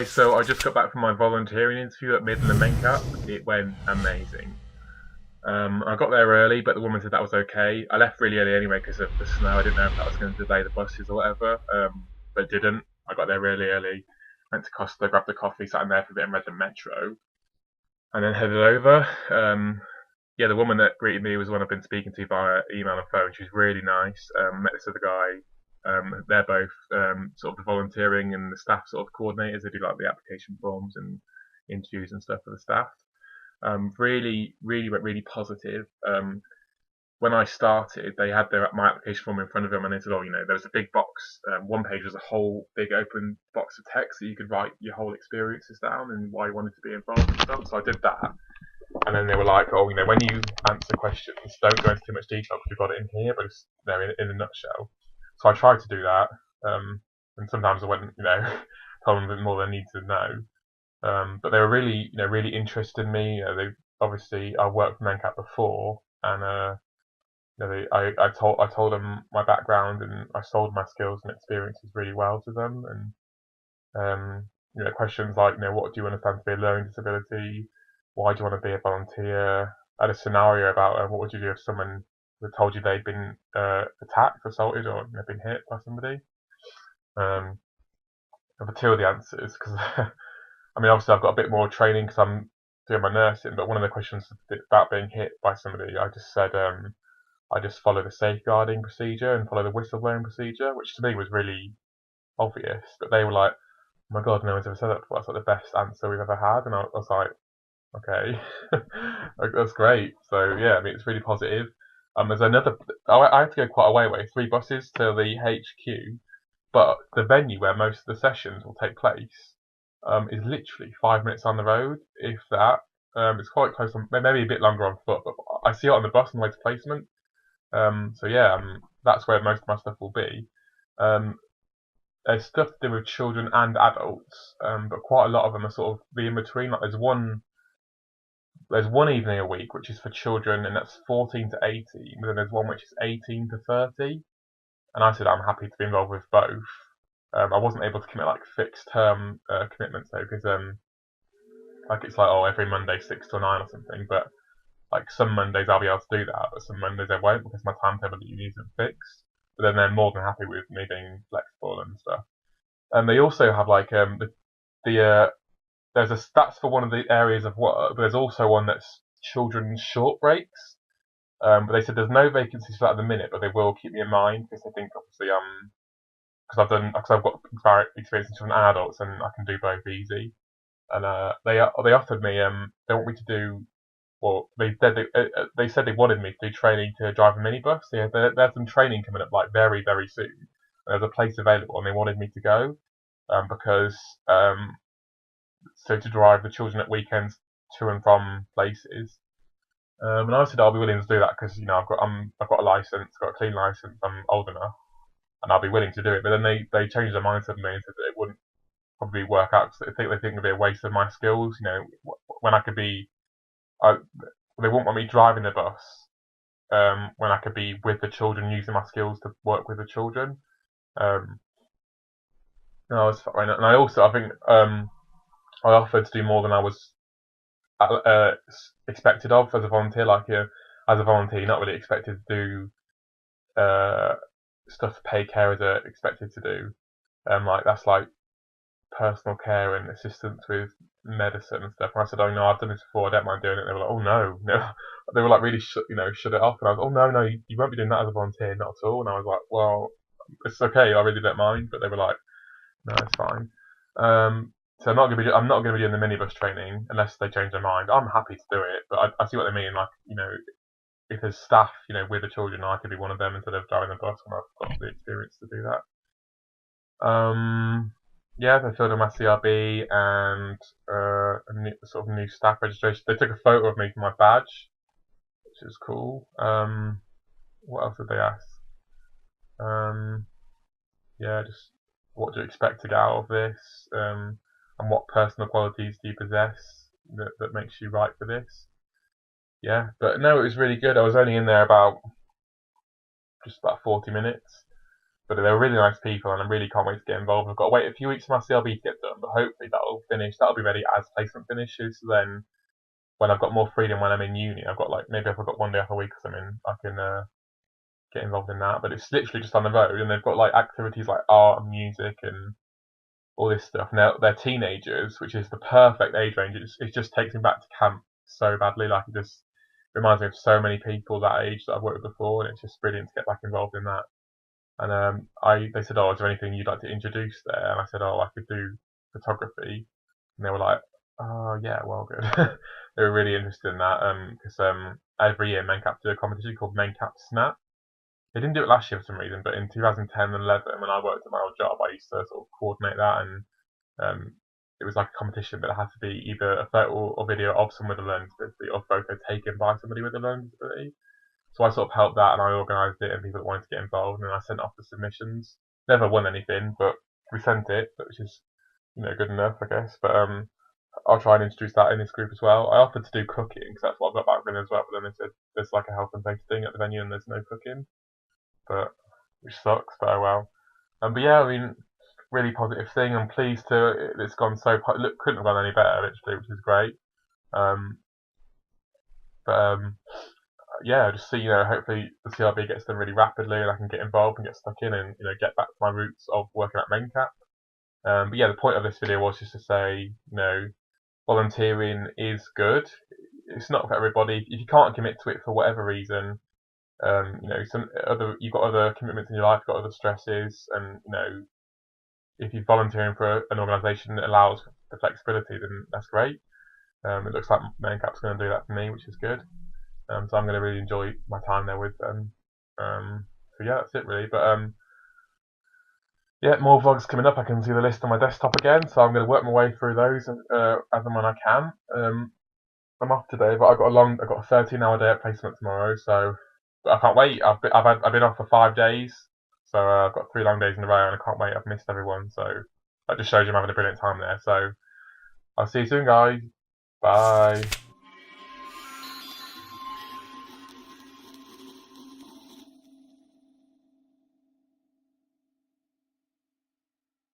So I just got back from my volunteering interview at Midland Mencap. It went amazing. I got there early, but the woman said that was okay. I left really early anyway because of the snow. I didn't know if that was going to delay the buses or whatever, but it didn't. I got there really early, went to Costa, grabbed a coffee, sat in there for a bit and read the Metro, and then headed over. Yeah, the woman that greeted me was the one I've been speaking to via email and phone. She was really nice. Met this other guy. They're both sort of the volunteering and the staff sort of coordinators. They do like the application forms and interviews and stuff for the staff. Really positive. When I started, they had my application form in front of them, and they said, "Oh, there was a big box. One page was a whole big open box of text that you could write your whole experiences down and why you wanted to be involved and stuff." So I did that, and then they were like, "Oh, when you answer questions, don't go into too much detail because we've got it in here, but just in a nutshell." So I tried to do that, and sometimes I went, told them a bit more than I need to know. But they were really, really interested in me. They obviously I worked for Mencap before, and I told them my background and I sold my skills and experiences really well to them. And questions like, what do you understand to be a learning disability? Why do you want to be a volunteer? I had a scenario about what would you do if someone had told you they'd been attacked, assaulted, or been hit by somebody. Um, and for two of the answers, because I mean, obviously I've got a bit more training because I'm doing my nursing, but one of the questions about being hit by somebody, I just said I just follow the safeguarding procedure and follow the whistleblowing procedure, which to me was really obvious. But they were like, "Oh my god, no one's ever said that before. That's like the best answer we've ever had." And I was like, "Okay, like, that's great." So yeah, I mean, it's really positive. There's another. I have to go quite a way, 3 buses to the HQ, but the venue where most of the sessions will take place is literally 5 minutes on the road, if that. It's quite close, maybe a bit longer on foot, but I see it on the bus on the way to placement. So yeah, that's where most of my stuff will be. Um, there's stuff to do with children and adults, but quite a lot of them are sort of the in between. Like there's one evening a week which is for children, and that's 14 to 18. But then there's one which is 18 to 30, and I said I'm happy to be involved with both. I wasn't able to commit like fixed term commitments though, because like it's like, oh, every Monday 6 to 9 or something. But like some Mondays I'll be able to do that, but some Mondays I won't because my timetable at uni isn't fixed. But then they're more than happy with me being flexible and stuff. And they also have like the there's a that's for one of the areas of work, but there's also one that's children's short breaks. But they said there's no vacancies for that at the minute, but they will keep me in mind because they think obviously because I've got experience in children and adults and I can do both easy. And they offered me they want me to do, well, they said they wanted me to do training to drive a minibus. They have some training coming up like very soon. There's a place available and they wanted me to go because so to drive the children at weekends to and from places. And I said I'll be willing to do that because I've got a license, got a clean license, I'm old enough, and I'll be willing to do it. But then they changed their mind suddenly and said that it wouldn't probably work out because they think it'd be a waste of my skills. When I could be, I, they wouldn't want me driving the bus when I could be with the children using my skills to work with the children. Um, no, it's fine. And I think I offered to do more than I was uh, expected of as a volunteer. Like as a volunteer, you're not really expected to do stuff paid carers are expected to do. Like that's like personal care and assistance with medicine and stuff. And I said, "Oh no, I've done this before. I don't mind doing it." And they were like, "Oh no, no." They were like really shut it off. And I was, "Oh no, no, you won't be doing that as a volunteer, not at all." And I was like, "Well, it's okay. I really don't mind." But they were like, "No, it's fine." So I'm not gonna be doing the minibus training unless they change their mind. I'm happy to do it, but I see what they mean. Like if there's staff, with the children, I could be one of them instead of driving the bus when I've got the experience to do that. Yeah, they filled in my CRB and sort of new staff registration. They took a photo of me for my badge, which is cool. What else did they ask? Um, yeah, just what do you expect to get out of this? And what personal qualities do you possess that makes you right for this? Yeah, but no, it was really good. I was only in there about 40 minutes. But they were really nice people, and I really can't wait to get involved. I've got to wait a few weeks for my CLB to get done, but hopefully that'll finish. That'll be ready as placement finishes. So then, when I've got more freedom when I'm in uni, I've got like maybe if I've got one day off a week or something, I can get involved in that. But it's literally just on the road, and they've got like activities like art and music and all this stuff. Now they're teenagers, which is the perfect age range. It just takes me back to camp so badly. Like it just reminds me of so many people that age that I've worked with before, and it's just brilliant to get back involved in that. And they said, "Oh, is there anything you'd like to introduce there?" And I said, "Oh, I could do photography." And they were like, "Oh, yeah, well, good." They were really interested in that because every year Mencap do a competition called Mencap Snap. They didn't do it last year for some reason, but in 2010 and 11, when I worked at my old job, I used to sort of coordinate that, and it was like a competition, but it had to be either a photo or video of someone with a learning disability or a photo taken by somebody with a learning disability. So I sort of helped that, and I organised it, and people that wanted to get involved, and I sent off the submissions. Never won anything, but we sent it, which is good enough, I guess. But I'll try and introduce that in this group as well. I offered to do cooking because that's what I've got background in as well, but then they said there's like a health and safety thing at the venue, and there's no cooking, but which sucks. But oh well. But yeah, I mean, really positive thing. I'm pleased to. It's gone so. Look, couldn't have gone any better, literally, which is great. Um, but yeah, just see, hopefully the CRB gets done really rapidly, and I can get involved and get stuck in, and get back to my roots of working at Mencap. But yeah, the point of this video was just to say, volunteering is good. It's not for everybody. If you can't commit to it for whatever reason, you've got other commitments in your life, you've got other stresses, and if you're volunteering for an organisation that allows the flexibility, then that's great. It looks like Mencap's going to do that for me, which is good. So I'm going to really enjoy my time there with them. So yeah, that's it really. But yeah, more vlogs coming up. I can see the list on my desktop again, so I'm going to work my way through those as and when I can. I'm off today, but I've got a 13-hour day at placement tomorrow, so but I can't wait. I've been off for 5 days, so I've got 3 long days in a row, and I can't wait. I've missed everyone, so that just shows you I'm having a brilliant time there. So I'll see you soon, guys. Bye.